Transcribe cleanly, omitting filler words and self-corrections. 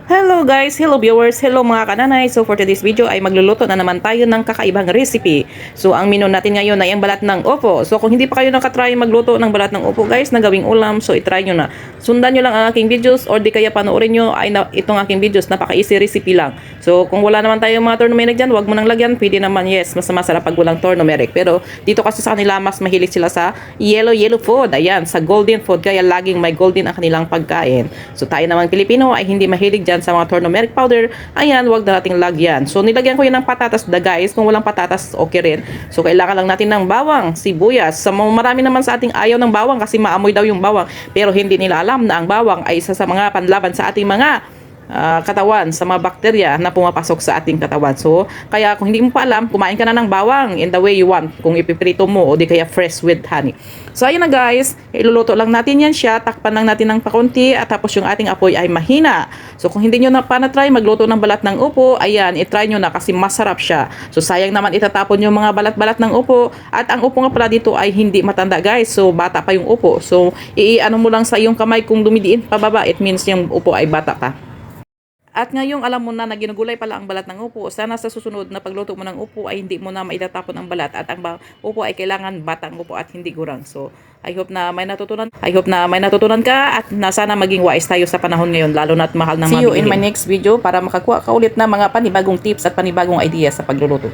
Hello guys, hello viewers, hello mga kananay. So for today's video ay magluluto na naman tayo ng kakaibang recipe. So ang menu natin ngayon ay ang balat ng upo. So kung hindi pa kayo nakatry magluto ng balat ng upo guys na gawing ulam, so itry nyo na. Sundan nyo lang ang aking videos or di kaya panoorin nyo ay itong aking videos. Napaka-easy recipe lang. So kung wala naman tayong mga turmeric dyan, wag mo nang lagyan. Pwede naman, yes, mas masarap pag walang turmeric. Pero dito kasi sa kanila mas mahilig sila sa yellow food. Ayan, sa golden food. Kaya laging may golden ang kanilang pagkain. So tayo naman Pilipino ay hindi mahilig dyan sa mga turmeric powder. Ayan, wag na nating lagyan. So nilagyan ko yun ng patatas da guys. Kung walang patatas, okay rin. So kailangan lang natin ng bawang, sibuyas. Sa marami naman sa ating ayaw ng bawang kasi maamoy daw yung bawang. Pero hindi nila alam na ang bawang ay isa sa mga panlaban sa ating mga katawan, sa mga bakterya na pumapasok sa ating katawan. So, kaya kung hindi mo pa alam, kumain ka na ng bawang in the way you want. Kung ipiprito mo o di kaya fresh with honey. So, ayun na guys. Iluluto lang natin yan siya. Takpan lang natin ng pakunti at tapos yung ating apoy ay mahina. So, kung hindi nyo na pa na-try magluto ng balat ng upo, ayan, itry nyo na kasi masarap siya. So, sayang naman itatapon yung mga balat-balat ng upo. At ang upo nga pala dito ay hindi matanda guys. So, bata pa yung upo. So, iano mo lang sa iyong kamay kung dumidiin pababa. It means yung upo ay bata pa. At ngayong alam mo na ginugulay pala ang balat ng upo, sana sa susunod na pagluto mo ng upo ay hindi mo na maitatapon ang balat at ang upo ay kailangan batang upo at hindi gurang. So, I hope na may natutunan ka at na sana maging wise tayo sa panahon ngayon lalo na at mahal ng mga bilihin. See you in my next video para makakuha ka ulit ng mga panibagong tips at panibagong ideas sa pagluluto.